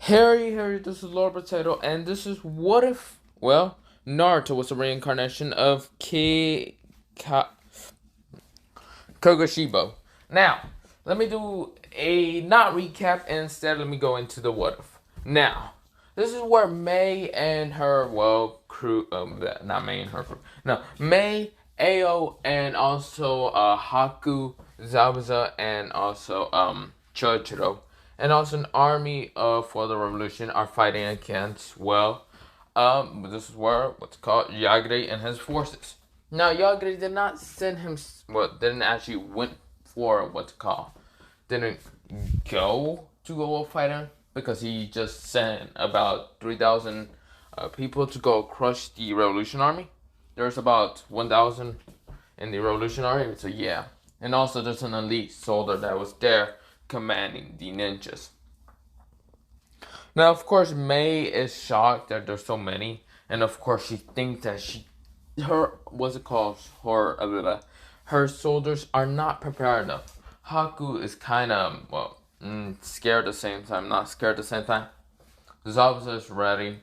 Harry, this is Lord Potato, and this is what if, Naruto was a reincarnation of Kokushibo. Now, let me do a not recap, instead let me go into the what if. Now, this is where May and her, crew, not May and her crew, no, May, Ao, and also, Haku, Zabuza, and also, Chochiro, and also an army for the revolution are fighting against, this is where what's called Yagiri and his forces. Now Yagiri did not send him, didn't actually went for what's called, didn't go fight him, because he just sent about 3,000 people to go crush the revolution army. There's about 1,000 in the revolution army, so yeah. And also there's an elite soldier that was there commanding the ninjas. Now, of course, May is shocked that there's so many, and of course, she thinks that her soldiers are not prepared enough. Haku is kind of, scared at the same time, not scared at the same time. Zabuza is ready,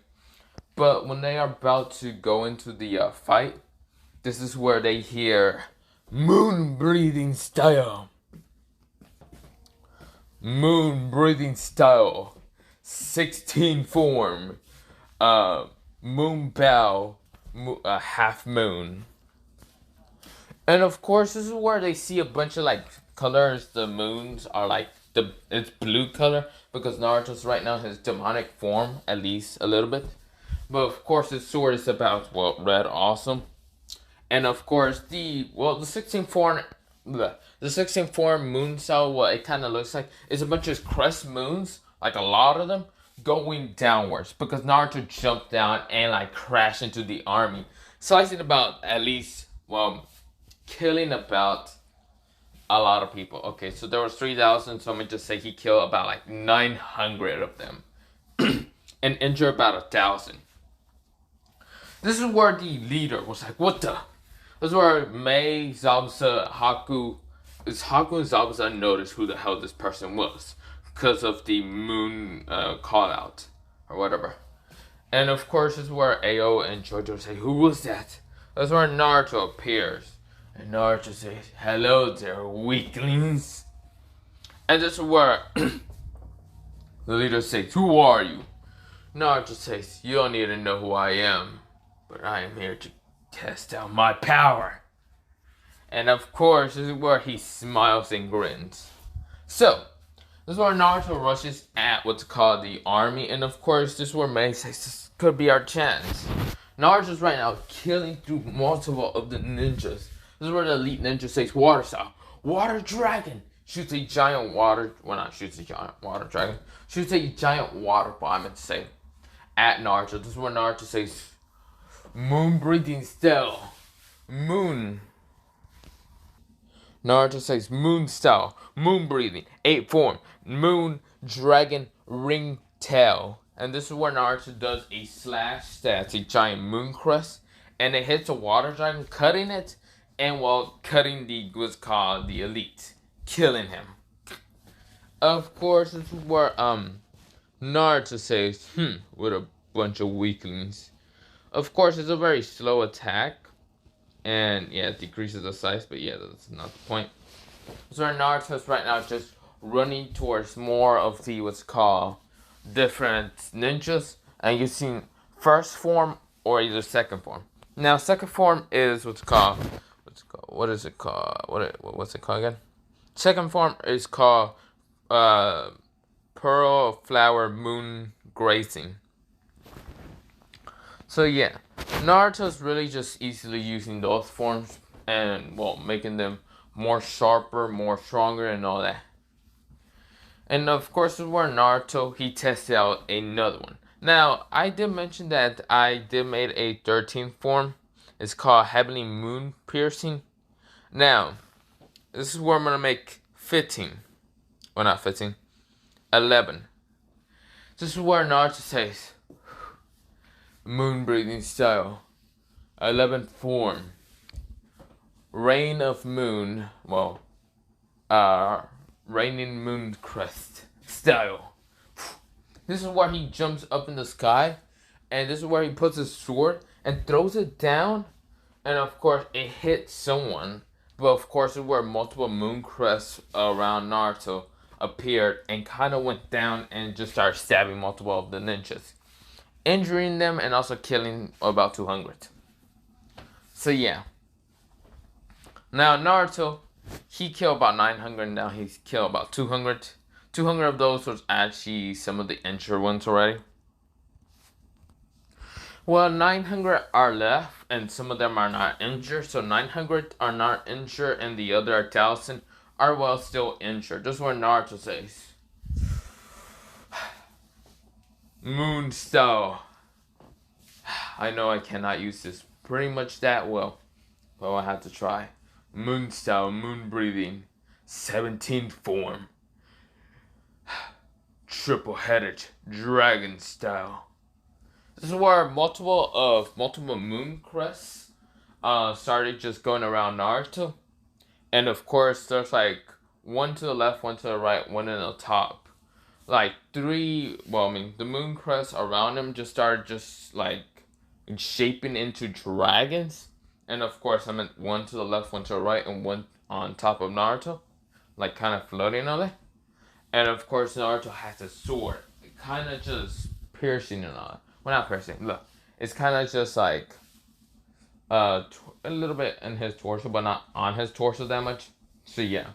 but when they are about to go into the fight, this is where they hear moon breathing style. Moon breathing style. 16 form, moon bow, half moon. And of course, this is where they see a bunch of colors. The moons are it's blue color, because Naruto's right now his demonic form, at least a little bit. But of course, his sword is about, red awesome. And of course, the 16 form, the 16 form moon cell, what it kind of looks like is a bunch of crest moons, like a lot of them, going downwards, because Naruto jumped down and crashed into the army, slicing about at least, killing about a lot of people. Okay, so there was 3,000, so let me just say he killed about 900 of them and injured about 1,000. This is where the leader was like, what the? This is where Mei, Zabuza, Haku and Zabuza noticed who the hell this person was, because of the moon call out or whatever. And of course, this is where Ao and Jojo say, who was that? That's where Naruto appears. And Naruto says, hello there, weaklings. And this is where the leader says, who are you? Naruto says, you don't need to know who I am, but I am here to test out my power. And of course, this is where he smiles and grins. So, this is where Naruto rushes at what's called the army, and of course, this is where May says this could be our chance. Naruto's right now killing through multiple of the ninjas. This is where the elite ninja says water style. Water dragon! Shoots a giant water, shoots a giant water dragon. Shoots a giant water bomb, and say, at Naruto. This is where Naruto says, moon breathing style. Moon. Naruto says moon style, moon breathing, 8 form, moon, dragon, ring, tail. And this is where Naruto does a slash that's a giant moon crest, and it hits a water dragon, cutting it, and cutting what's called the elite, killing him. Of course, this is where Naruto says, what a bunch of weaklings. Of course, it's a very slow attack. And yeah, it decreases the size, but yeah, that's not the point. So Naruto's right now just running towards more of the what's called different ninjas, and you've seen first form or either second form. Now, second form is what's it called again? Second form is called Pearl Flower Moon Grazing. So yeah, Naruto's really just easily using those forms and, making them more sharper, more stronger, and all that. And of course, this is where Naruto, he tested out another one. Now, I did mention that I did made a 13th form. It's called Heavenly Moon Piercing. Now, this is where I'm going to make 15. Well, not 15. 11. This is where Naruto says, moon breathing style, 11th form, rain of moon, raining moon crest style, This is where he jumps up in the sky, and this is where he puts his sword and throws it down, and of course it hits someone. But of course, this is where multiple moon crests around Naruto appeared and kind of went down and just started stabbing multiple of the ninjas, injuring them and also killing about 200. So yeah. Now Naruto, he killed about 900. Now he's killed about 200. 200 of those was actually some of the injured ones already. Well, 900 are left, and some of them are not injured. So 900 are not injured, and the other 1,000 are well still injured. This is what Naruto says. Moon style. I know I cannot use this pretty much that well, but I have to try. Moon style, moon breathing, 17th form. Triple-headed dragon style. This is where multiple moon crests started just going around Naruto, and of course there's like one to the left, one to the right, one in the top. Like three. Well, I mean the moon crests around him just started just like shaping into dragons, and of course I meant one to the left, one to the right, and one on top of Naruto, like kind of floating on it. And of course, Naruto has a sword, kind of just piercing and all. Well, not piercing. Look, it's kind of just like a little bit in his torso, but not on his torso that much. So yeah,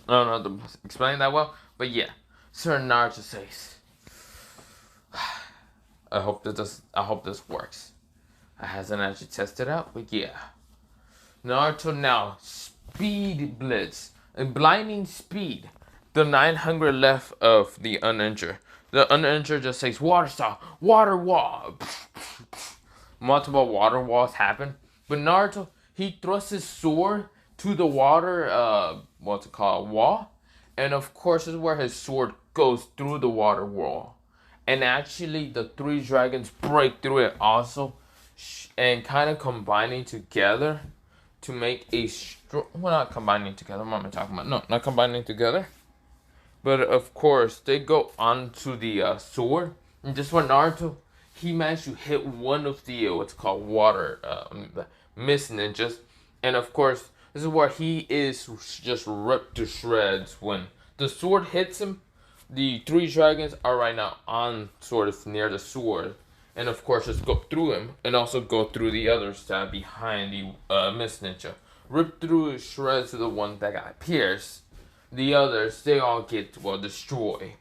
I don't know how to explain that well, but yeah. Sir Naruto says, I hope this works. I hasn't actually tested out, but yeah. Naruto now speed blitz, a blinding speed. The 900 left of the uninjured. The uninjured just says water style, water wall. Multiple water walls happen. But Naruto, he thrusts his sword to the water, wall. And of course, this is where his sword goes through the water wall. And actually, the three dragons break through it also. And kind of combining together to make a well, not combining together. What am I talking about? No, not combining together. But of course, they go onto the sword. And just when Naruto, he managed to hit one of the what's called water mist ninjas. And of course, this is where he is just ripped to shreds. When the sword hits him, the three dragons are right now on sort of near the sword. And of course, just go through him and also go through the other side behind the mist ninja. Rip through his shreds to the one that got pierced. The others, they all get, destroyed.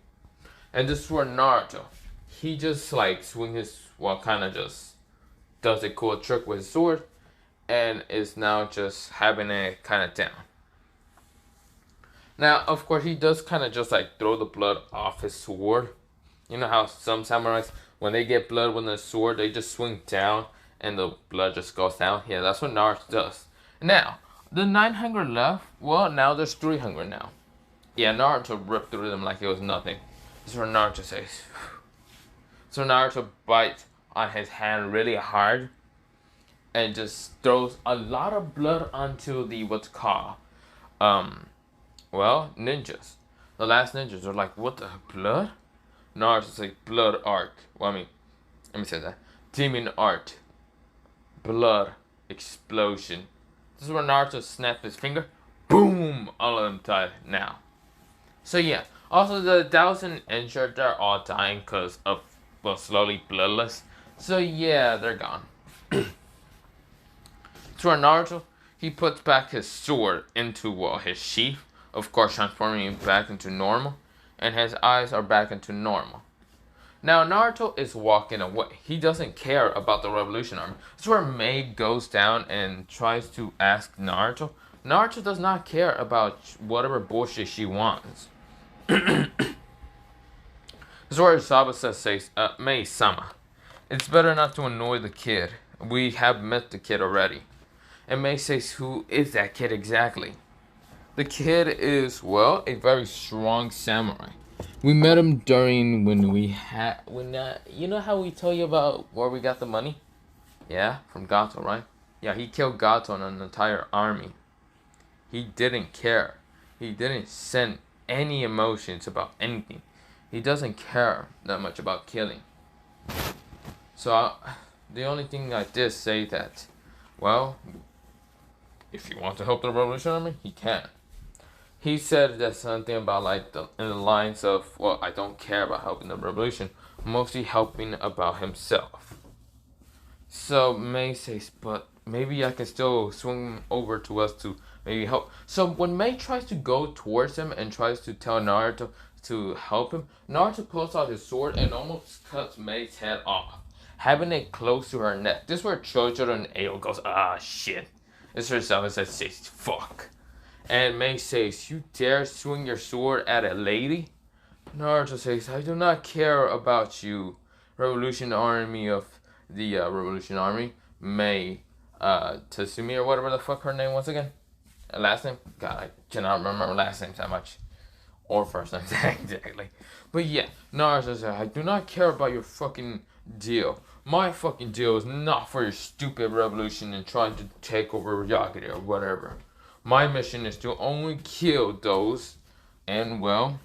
And this is where Naruto, he just like swing his, kind of just does a cool trick with his sword. And is now just having it kind of down. Now, of course, he does kind of just like throw the blood off his sword. You know how some samurais, when they get blood with their sword, they just swing down and the blood just goes down. Yeah, that's what Naruto does. Now, the 900 left, well, now there's 300 now. Yeah, Naruto ripped through them like it was nothing. This is what Naruto says. So Naruto bites on his hand really hard and just throws a lot of blood onto the what's called, ninjas. The last ninjas are like, what the blood? Naruto's like, blood art. Well, I mean, let me say that. Demon art. Blood explosion. This is where Naruto snapped his finger. Boom! All of them died now. So yeah. Also, the 1,000 injured, they're all dying because of, slowly bloodless. So yeah, they're gone. So Naruto, he puts back his sword into, his sheath. Of course, transforming it back into normal. And his eyes are back into normal. Now, Naruto is walking away. He doesn't care about the Revolution Army. This is where May goes down and tries to ask Naruto. Naruto does not care about whatever bullshit she wants. This is where Sabasa says, May-sama, it's better not to annoy the kid. We have met the kid already. And May says, who is that kid exactly? The kid is, a very strong samurai. We met him during you know how we told you about where we got the money? Yeah, from Gato, right? Yeah, he killed Gato and an entire army. He didn't care. He didn't send any emotions about anything. he doesn't care that much about killing. So the only thing I did say that, well, if you want to help the Revolution Army, he can. He said that something about like in the lines of, well, I don't care about helping the revolution, mostly helping about himself. So May says, but maybe I can still swing over to us to maybe help. So when May tries to go towards him and tries to tell Naruto to help him, Naruto pulls out his sword and almost cuts May's head off, having it close to her neck. This is where Chojuro and Ao goes, ah shit. It's herself that says, fuck. And May says, you dare swing your sword at a lady? Naruto says, I do not care about you, Revolution Army of the Revolution Army. May Tatsumi or whatever the fuck her name was again. Last name? God, I cannot remember last names that much. Or first names, exactly. But yeah, Naruto says, I do not care about your fucking deal. My fucking deal is not for your stupid revolution and trying to take over Yagiri or whatever. My mission is to only kill those, and well,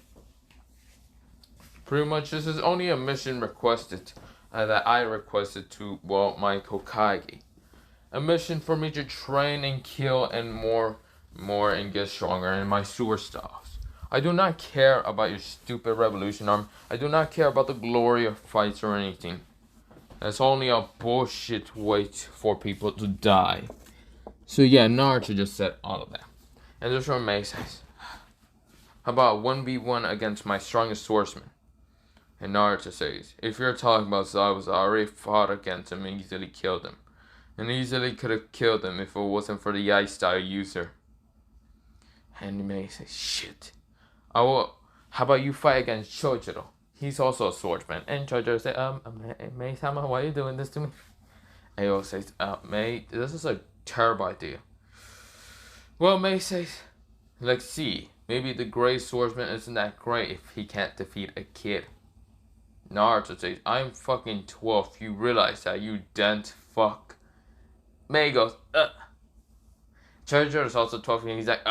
pretty much this is only a mission requested that I requested to, well, my Hokage. A mission for me to train and kill and more and get stronger in my sewer styles. I do not care about your stupid revolution arm. I do not care about the glory of fights or anything. That's only a bullshit way for people to die. So yeah, Naruto just said all of that. And this is what May says. How about 1v1 against my strongest swordsman? And Naruto says, if you're talking about Zabuza, I already fought against him and easily killed him. And easily could have killed him if it wasn't for the ice style user. And May says, shit. How about you fight against Chojuro? He's also a swordsman. And Chojuro says, May-sama, why are you doing this to me? Ao says, May, this is a terrible idea. Well, May says, let's see. Maybe the great swordsman isn't that great if he can't defeat a kid. Naruto says, I'm fucking 12. You realize that, you dent fuck. May goes, Chojuro is also 12 and he's like,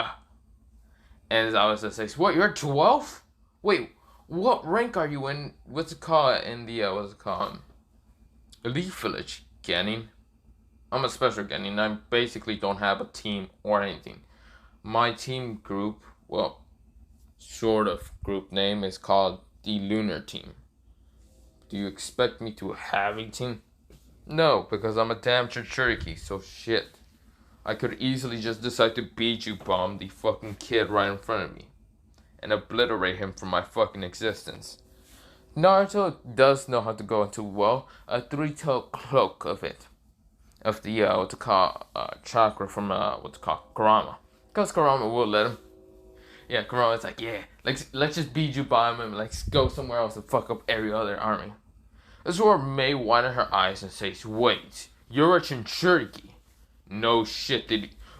And Zabuza says, what, you're 12? Wait, what rank are you in? What's it called in the, Elite Village? Genin? I'm a special Genin. I basically don't have a team or anything. My team group, well, sort of group name is called the Lunar Team. Do you expect me to have a team? No, because I'm a damn Jinchuriki, so shit. I could easily just decide to Biju bomb the fucking kid right in front of me and obliterate him from my fucking existence. Naruto does know how to go into, well, a three-tailed cloak of it. Of the, chakra from, Kurama. Because Kurama will let him. Yeah, Kurama's like, yeah, let's just Biju bomb him, let's go somewhere else and fuck up every other army. This is where May widened her eyes and says, wait, you're a Jinchuriki. No shit,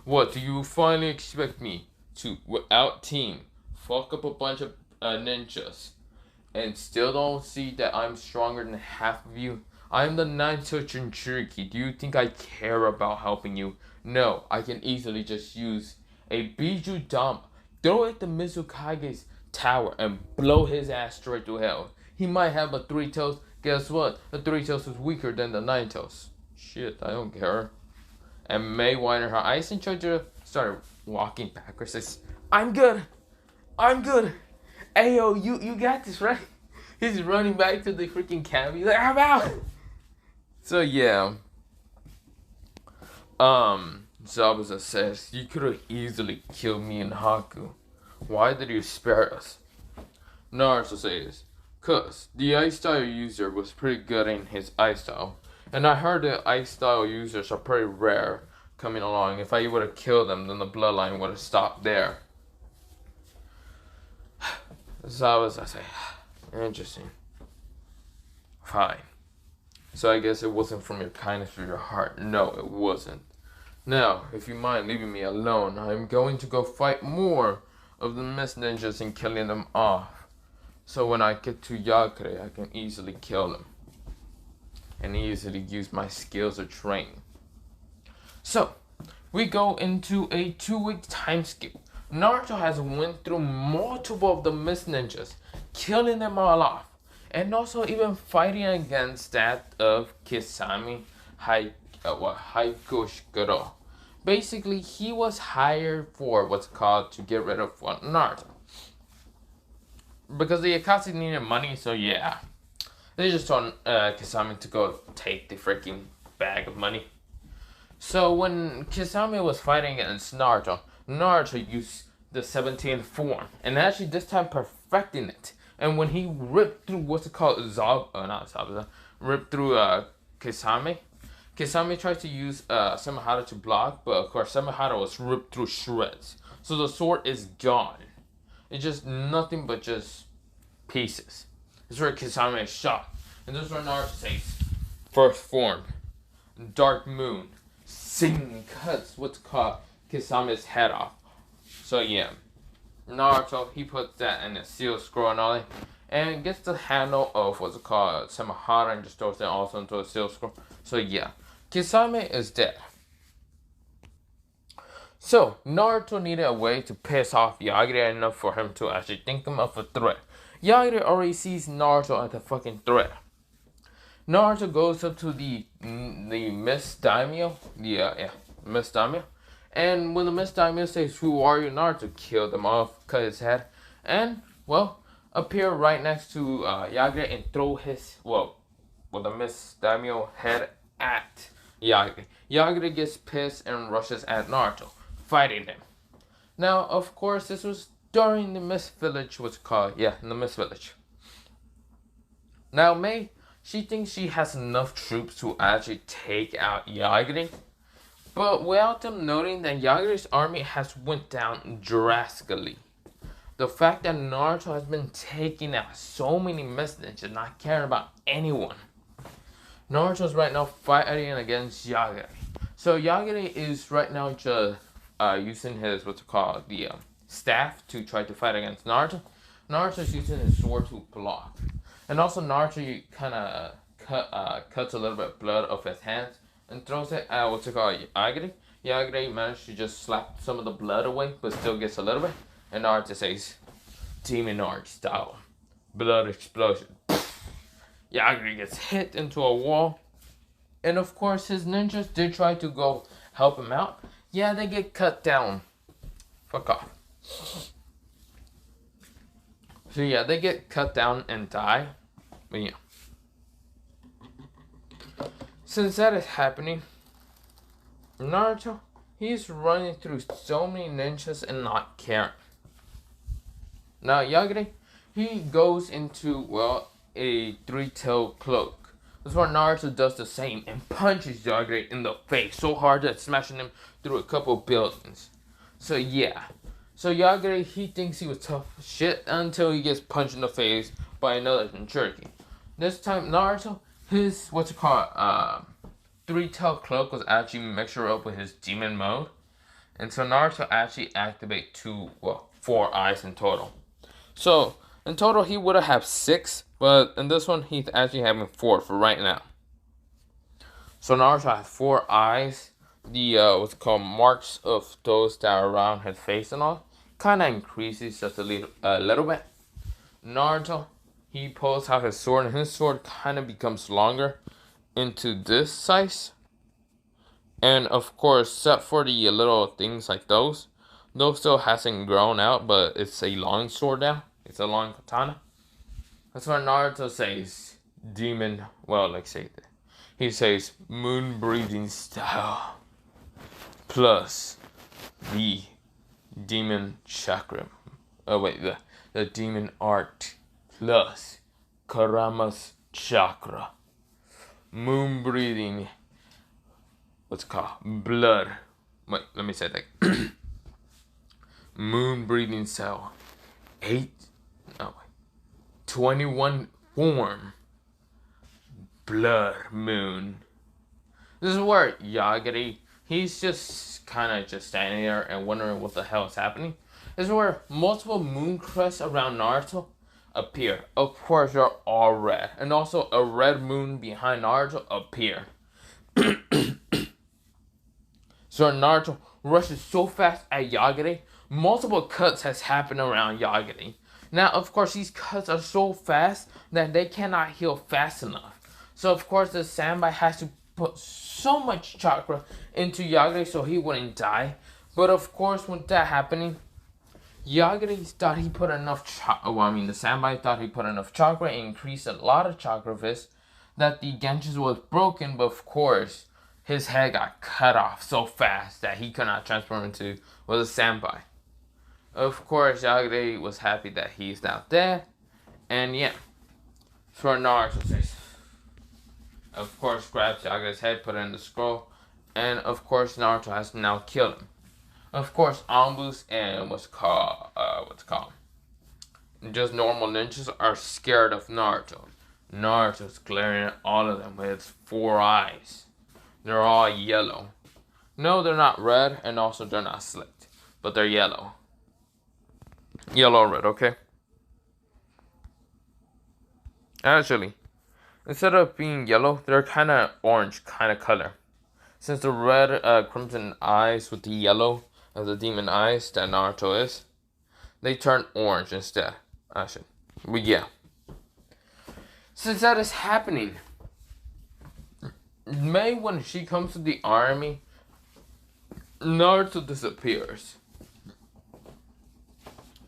what, do you finally expect me to, without team, fuck up a bunch of ninjas, and still don't see that I'm stronger than half of you? I'm the Naruto Jinchuriki. Do you think I care about helping you? No, I can easily just use a Biju Dama, throw it at the Mizukage's tower, and blow his ass straight to hell. He might have a 3-tails. Guess what? The 3-tails is weaker than the 9-tails. Shit, I don't care. And May widened her eyes and Chojuro started walking backwards. Says, I'm good. Ayo, you got this, right? He's running back to the freaking camp. He's like, I'm out. So yeah. Zabuza says, you could have easily killed me and Haku. Why did you spare us? Naruto says, cause the ice style user was pretty good in his ice style. And I heard the ice style users are pretty rare coming along. If I would have killed them, then the bloodline would have stopped there. Zabuza, I say, interesting. Fine. So I guess it wasn't from your kindness or your heart. No, it wasn't. Now, if you mind leaving me alone, I'm going to go fight more of the mist ninjas and killing them off. So when I get to Yagiri, I can easily kill them. And easily use my skills of training. So, we go into a 2-week time skip. Naruto has went through multiple of the mist ninjas, killing them all off. And also even fighting against that of Kisame Haikushiguro. Basically, he was hired for what's called to get rid of Naruto. Because the Akatsuki needed money, so yeah. They just told Kisame to go take the freaking bag of money. So when Kisame was fighting against Naruto, Naruto used the 17th form. And actually this time perfecting it. And when he ripped through what's it called? Ripped through Kisame. Kisame tried to use Samehada to block, but of course Samehada was ripped through shreds. So the sword is gone. It's just nothing but just pieces. This is where Kisame is shot. And this is where Naruto says, first form, Dark Moon, Sing cuts what's called Kisame's head off. So yeah, Naruto, he puts that in a seal scroll and all that. And gets the handle of what's it called, Samehada, and just throws that also into a seal scroll. So yeah, Kisame is dead. So, Naruto needed a way to piss off Yagiri enough for him to actually think him of a threat. Yagiri already sees Naruto as a fucking threat. Naruto goes up to the Miss Daimyo. Miss Daimyo. And when the Miss Daimyo says, "Who are you?" Naruto killed him off, cut his head. And, well, appear right next to Yagiri and throw his, the Miss Daimyo head at Yagiri. Yagiri gets pissed and rushes at Naruto, fighting him. Now, of course, this was during the Mist Village, what's it called? Yeah, in the Mist Village. Now, May, she thinks she has enough troops to actually take out Yagiri. But without them noting that Yagiri's army has went down drastically. The fact that Naruto has been taking out so many Mist Ninjas, not caring about anyone. Naruto's right now fighting against Yagiri. So Yagiri is right now just using his, the staff to try to fight against Naruto. Naruto's using his sword to block. And also Naruto kind of cuts a little bit of blood off his hands and throws it at Yagiri. Yagiri managed to just slap some of the blood away, but still gets a little bit. And Naruto says, Demon Art style. Blood explosion. Yagiri gets hit into a wall. And of course, his ninjas did try to go help him out. Yeah, they get cut down. Fuck off. So yeah, they get cut down and die. But yeah. Since that is happening, Naruto, he's running through so many ninjas and not caring. Now Yagiri, he goes into, a three-tailed cloak. That's where Naruto does the same and punches Yagiri in the face so hard that it's smashing him through a couple buildings. So yeah. So Yagiri, he thinks he was tough as shit until he gets punched in the face by another Jinchuriki. This time Naruto, his, three-tailed cloak was actually mixed up with his demon mode. And so Naruto actually activates 4 eyes in total. So, in total, he would have 6, but in this one, he's actually having 4 for right now. So Naruto has 4 eyes. The, marks of those that are around his face and all, kind of increases just a little bit. Naruto, he pulls out his sword, and his sword kind of becomes longer into this size. And, of course, except for the little things like those still hasn't grown out, but it's a long sword now. It's a long katana. That's why Naruto says demon, he says moon breathing style plus the demon chakra. The demon art plus Karama's chakra. Moon breathing, blood. Wait, let me say that. Moon breathing cell. 21 form. Blood moon. This is where Yagiri, he's just kind of just standing there and wondering what the hell is happening. This is where multiple moon crests around Naruto appear. Of course, they're all red. And also a red moon behind Naruto appear. So Naruto rushes so fast at Yagiri. Multiple cuts has happened around Yagiri. Now, of course, these cuts are so fast that they cannot heal fast enough. So, of course, the Senpai has to put so much chakra into Yagiri so he wouldn't die. But, of course, with that happening, Yagiri thought he put enough the Senpai thought he put enough chakra and increased a lot of chakra of his that the Genshis was broken, but of course, his head got cut off so fast that he could not transform into a Senpai. Of course, Yagiri was happy that he's now dead, and yeah, for Naruto says, of course, grabs Yagiri's head, put it in the scroll, and of course, Naruto has now killed him. Of course, Anbus and just normal ninjas are scared of Naruto. Naruto's glaring at all of them with his 4 eyes. They're all yellow. No, they're not red, and also they're not slicked, but they're yellow. Yellow or red, okay? Actually, instead of being yellow, they're kind of orange kind of color. Since the red crimson eyes with the yellow of the demon eyes that Naruto is, they turn orange instead. Actually, but yeah. Since that is happening, May, when she comes to the army, Naruto disappears.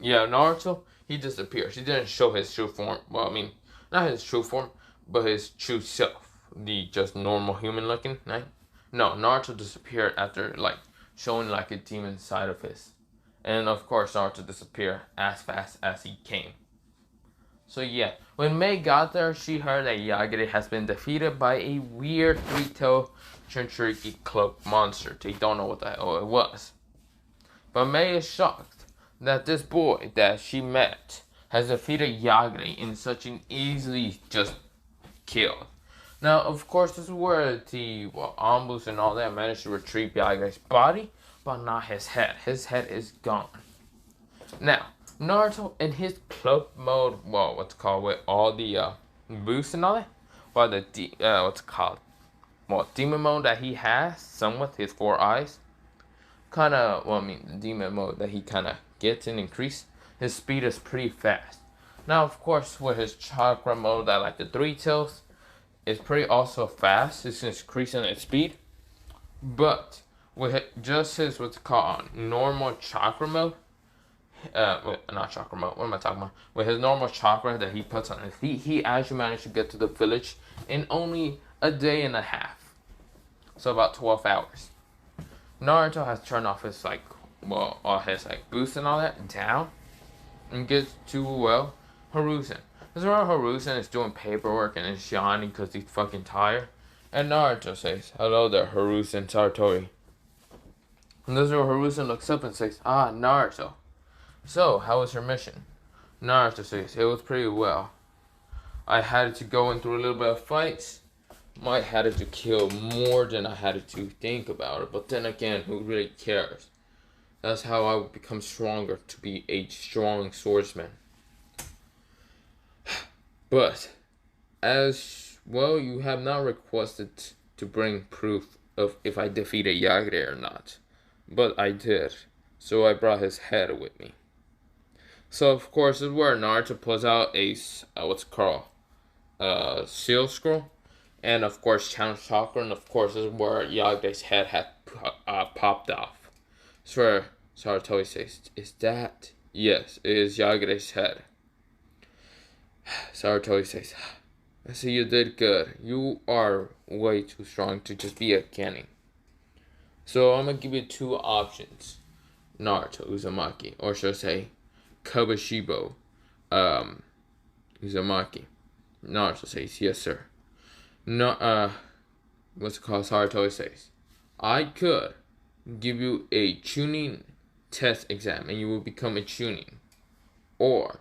Yeah, Naruto, he disappears. He didn't show his true form. Well, I mean, not his true form, but his true self. The just normal human looking, right? No, Naruto disappeared after, like, showing, like, a demon side of his. And, of course, Naruto disappeared as fast as he came. So, yeah. When May got there, she heard that Yagiri has been defeated by a weird 3-tailed Jinchuriki cloak monster. They don't know what the hell it was. But May is shocked that this boy that she met has defeated Yagiri in such an easily just kill. Now, of course, this is where the Anbus and all that managed to retrieve Yagiri's body, but not his head. His head is gone. Now, Naruto in his cloak mode, with all the boosts and all that, demon mode that he has, somewhat his 4 eyes, the demon mode that he kind of gets and increase, his speed is pretty fast. Now, of course, with his chakra mode that like the 3 tails, it's pretty also fast. It's increasing its speed, but with just his normal chakra mode, not chakra mode. What am I talking about? With his normal chakra that he puts on his feet, he actually managed to get to the village in only a day and a half, so about 12 hours. Naruto has turned off his all his boosts and all that down, and gets to Hiruzen. This is where Hiruzen is doing paperwork and is yawning because he's fucking tired. And Naruto says, "Hello there, Hiruzen Satori." And this is where Hiruzen looks up and says, "Ah, Naruto. So, how was your mission?" Naruto says, "It was pretty well. I had to go in through a little bit of fights. Might had to kill more than I had to think about it. But then again, who really cares? That's how I would become stronger, to be a strong swordsman. But, as well, you have not requested to bring proof of if I defeated Yagiri or not. But I did. So I brought his head with me." So, of course, this is where Naruto pulls out a, seal scroll. And, of course, channel chakra. And, of course, this is where Yagiri's head had popped off. So where Sarutobi says, "Is that?" "Yes, it is Yagiri's head." Sarutobi says, "I see you did good. You are way too strong to just be a Genin. So I'm going to give you 2 options. Naruto Uzumaki, or should I say, Kokushibo Uzumaki." Naruto says, "Yes, sir." No, Sarutobi says, "I could give you a tuning test exam and you will become a tuning. Or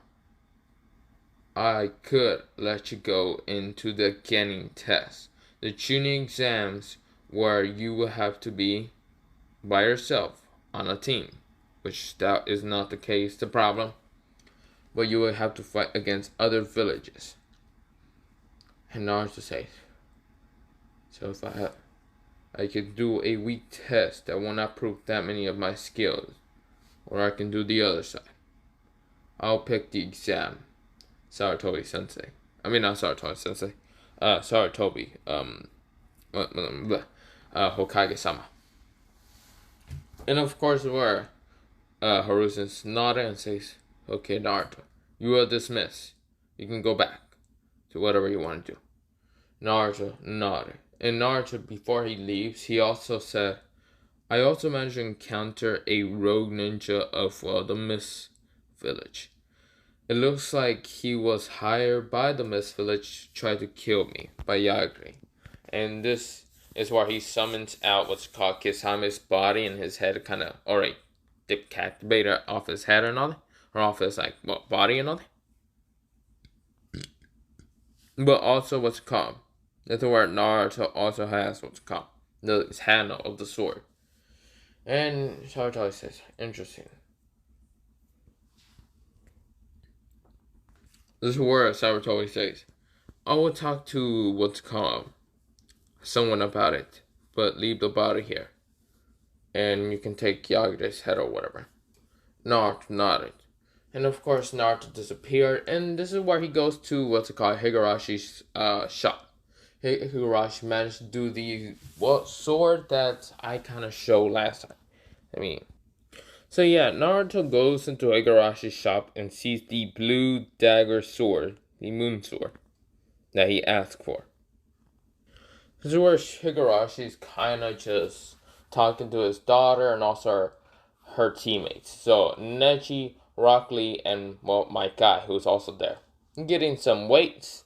I could let you go into the Genin test. The tuning exams where you will have to be by yourself on a team, which that is not the case, the problem. But you will have to fight against other villages." And Naruto says, "So if I could do a weak test that will not prove that many of my skills, or I can do the other side." I'll pick the exam. Saratobi Sensei. I mean, not Saratobi Sensei. Saratobi. Hokage sama. And of course, where Harusen's nodding and says, "Okay, Naruto, you are dismissed. You can go back to whatever you want to do." Naruto nodded. And Naruto, before he leaves, he also said, "I also managed to encounter a rogue ninja of, the Mist Village. It looks like he was hired by the Mist Village to try to kill me, by Yagiri. And this is where he summons out what's called Kisame's body, and his head kind of already decapitated off his head and all that, or off his body and all that. But also what's called, that's where Naruto also has what's called the handle of the sword. And Saratobi says, interesting. This is where Saratobi says, I will talk to what's called someone about it, but leave the body here. And you can take Yagiri's head or whatever. Naruto nodded. And of course Naruto disappeared, and this is where he goes to what's it called, Higarashi's shop. Higurashi managed to do the sword that I kind of showed last time. So yeah, Naruto goes into Higarashi's shop and sees the blue dagger sword, the moon sword, that he asked for. This is where Higarashi's kind of just talking to his daughter and also her teammates. So Neji, Rock Lee, and my guy who's also there, getting some weights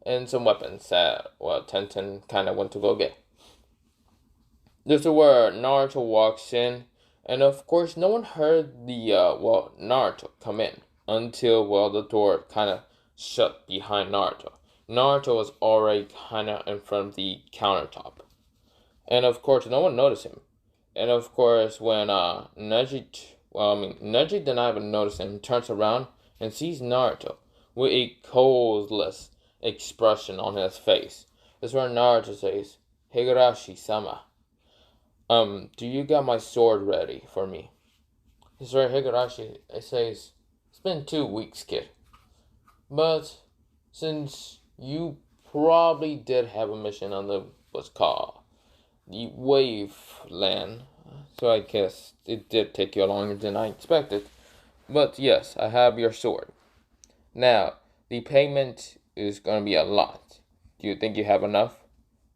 and some weapons that Tenten kind of went to go get. This is where Naruto walks in, and of course no one heard the Naruto come in until the door kind of shut behind Naruto. Naruto was already kind of in front of the countertop, and of course no one noticed him. And of course when Neji did not even notice him, turns around and sees Naruto with a coldless expression on his face. This is where Naruto says, Higurashi-sama, do you got my sword ready for me? This is where Higurashi says, it's been 2 weeks, kid. But since you probably did have a mission on the what's called the Waveland, so I guess it did take you longer than I expected. But yes, I have your sword. Now, the payment is going to be a lot. Do you think you have enough?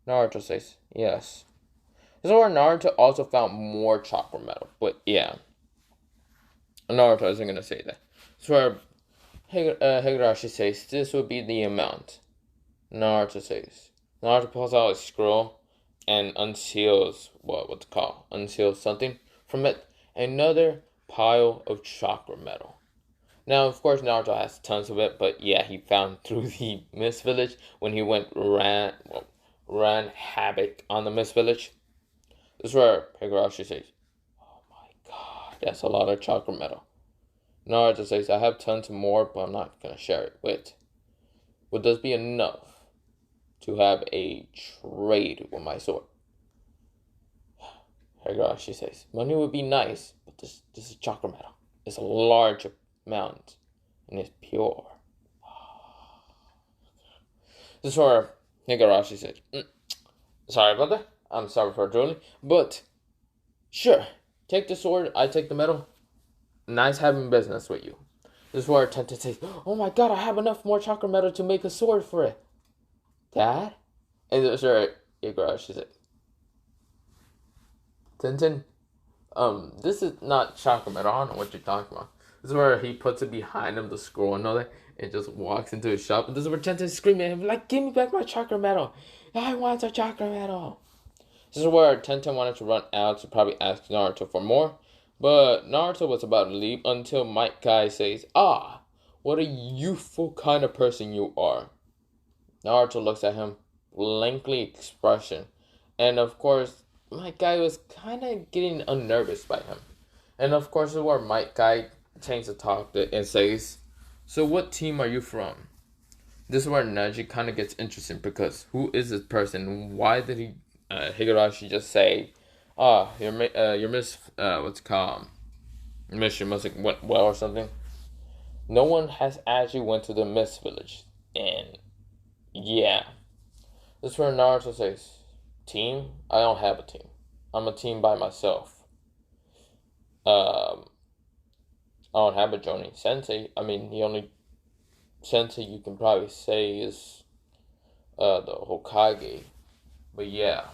Naruto says, yes. This is where Naruto also found more chakra metal. But yeah, Naruto isn't going to say that. This is where Higurashi says, this would be the amount. Naruto says. Naruto pulls out a scroll and unseals unseals something from it. Another pile of chakra metal. Now, of course, Naruto has tons of it, but yeah, he found through the Mist Village when he ran havoc on the Mist Village. This is where Higurashi says, oh my god, that's a lot of chakra metal. Naruto says, I have tons more, but I'm not going to share it with. Would this be enough to have a trade with my sword? Higurashi says, money would be nice, but this is chakra metal. It's a large amount, and it's pure. This is where Higurashi said, sorry about that. I'm sorry for drooling, but sure, take the sword, I take the metal. Nice having business with you. This is where Tenten says, oh my god, I have enough more chakra metal to make a sword for it. Dad? And this is where Higurashi said, Tenten, this is not chakra metal, I don't know what you're talking about. This is where he puts it behind him, the scroll and all that, and just walks into his shop. And this is where Tenten's screaming at him, like, give me back my chakra metal. I want the chakra metal. This is where Tenten wanted to run out to probably ask Naruto for more. But Naruto was about to leave until Might Guy says, what a youthful kind of person you are. Naruto looks at him, blankly expression. And of course, Might Guy was kind of getting unnervous by him. And of course, this is where Might Guy changes the talk and says, so what team are you from? This is where Neji kind of gets interesting because who is this person? Why did Higurashi just say, your mission must have went well or something. no one has actually went to the Mist Village. And yeah, this is where Naruto says, team? I don't have a team. I'm a team by myself. I don't have a Jonin Sensei. I mean, the only sensei you can probably say is the Hokage. But yeah.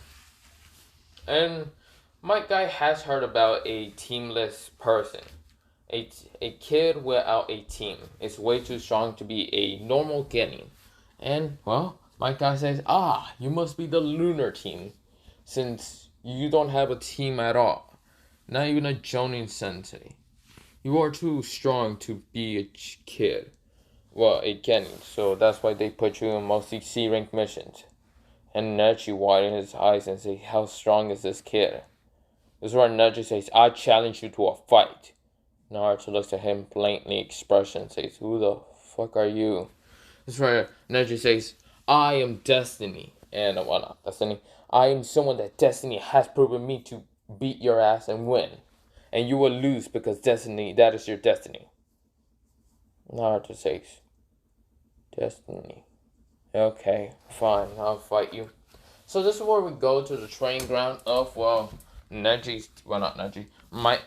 And my guy has heard about a teamless person. A kid without a team is way too strong to be a normal Genin. And, well, my guy says, you must be the lunar team, since you don't have a team at all. Not even a Jonin Sensei. You are too strong to be a kid. Well, a Genin, so that's why they put you in mostly C-rank missions. And Neji widened his eyes and said, how strong is this kid? This is where Neji says, I challenge you to a fight. Naruto looks at him blankly expression and says, who the fuck are you? This is where Neji says, I am Destiny. And, well, not Destiny. I am someone that Destiny has proven me to beat your ass and win. And you will lose because Destiny, that is your destiny. Naruto says, Destiny. Okay, fine, I'll fight you. So this is where we go to the training ground of, well, Neji's, well, not Neji, my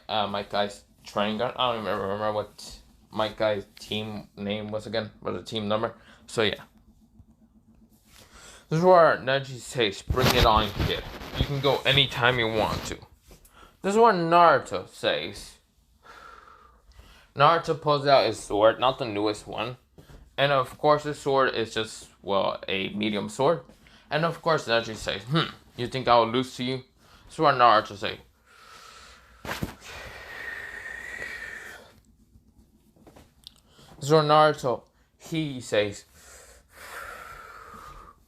guy's training ground. I don't even remember what my guy's team name was again, what the team number. So yeah. This is where Neji says, bring it on, kid. You can go anytime you want to. This is where Naruto says, Naruto pulls out his sword, not the newest one. And of course his sword is just, well, a medium sword. And of course Neji says, you think I will lose to you? This is where Naruto says, this is where Naruto, he says,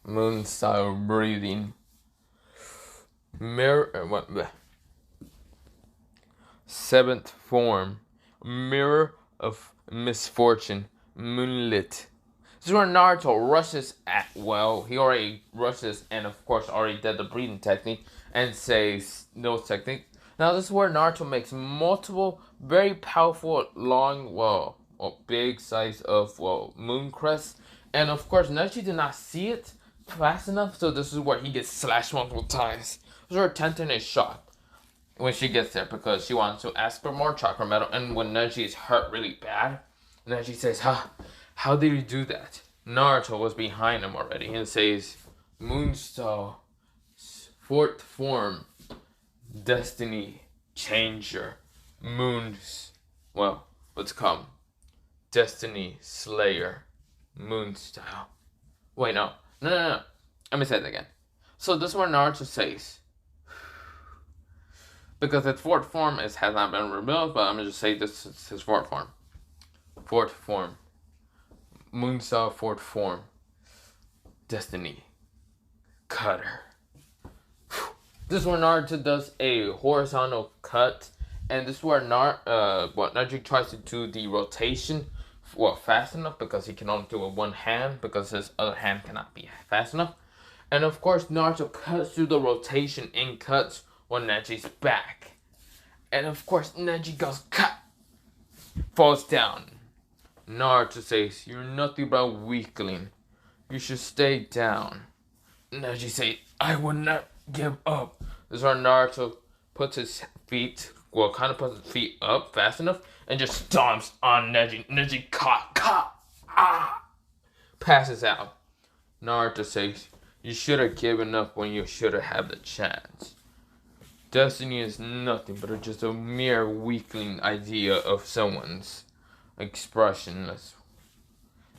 moon style breathing. Seventh form, mirror of misfortune, moonlit. This is where Naruto rushes at, well, he already rushes and of course already did the breathing technique and says those techniques. Now this is where Naruto makes multiple very powerful long, well big size of, well, moon crests. And of course Neji did not see it fast enough, so this is where he gets slashed multiple times. This is where Tenten is shocked when she gets there because she wants to ask for more chakra metal. And when Neji is hurt really bad, Neji says, how did you do that? Naruto was behind him already and says, Moonstar, fourth form, destiny changer, moons, well, what's come? Destiny slayer, Moonstyle. Wait, no. Let me say that again. So this is what Naruto says. Because its fourth form has not been revealed, but I'm going to just say this is his fourth form. Fourth form. Moonstyle fourth form. Destiny. Cutter. This is where Naruto does a horizontal cut. And this is where Neji tries to do the rotation, well, fast enough because he can only do it with one hand because his other hand cannot be fast enough. And of course, Naruto cuts through the rotation and cuts on Neji's back. And of course, Neji goes cut, falls down. Naruto says, you're nothing but a weakling. You should stay down. Neji says, I will not give up. This is where Naruto puts his feet, well, kind of puts his feet up fast enough and just stomps on Neji. Neji passes out. Naruto says, you should have given up when you should have had the chance. Destiny is nothing but just a mere weakling idea of someone's expressionless.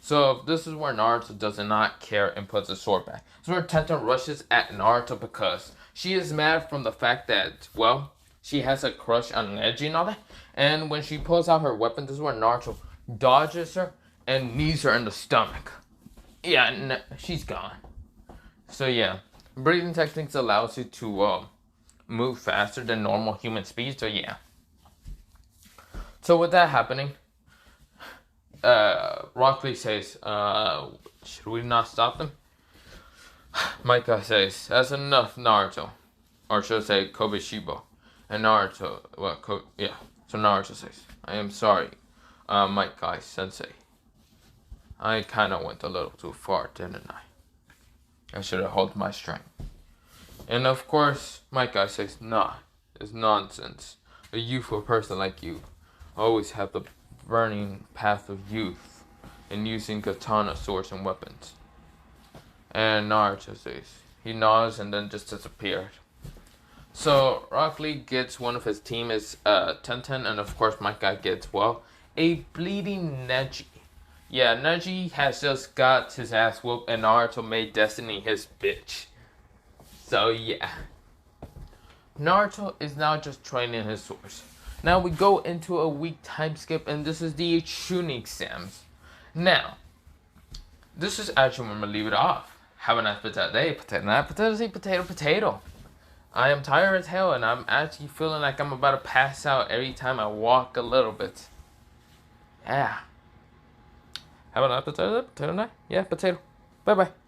So this is where Naruto does not care and puts his sword back. This is where Tenten rushes at Naruto because she is mad from the fact that, well, she has a crush on Neji and all that. And when she pulls out her weapon, this is where Naruto dodges her and knees her in the stomach. Yeah, she's gone. So yeah, breathing techniques allows you to move faster than normal human speed. So yeah. So with that happening, Rock Lee says, should we not stop them? Micah says, that's enough, Naruto. Or should I say Kokushibo. And Naruto, so Naruto says, I am sorry. my guy sensei. I kinda went a little too far, didn't I? I should have held my strength. And of course, my guy says, nah, it's nonsense. A youthful person like you always have the burning path of youth in using katana, swords, and weapons. And Naruto says, he nods and then just disappeared. So Rock Lee gets one of his team is Tenten, and of course my guy gets, well, a bleeding Neji. Yeah, Neji has just got his ass whooped and Naruto made Destiny his bitch. So yeah. Naruto is now just training his swords. Now we go into a week time skip, and this is the Chunin exams. Now, this is actually when I'm gonna leave it off. Have a nice potato day, potato night, potato. I am tired as hell, and I'm actually feeling like I'm about to pass out every time I walk a little bit. Yeah. Have a nice potato night? Yeah, potato. Bye bye.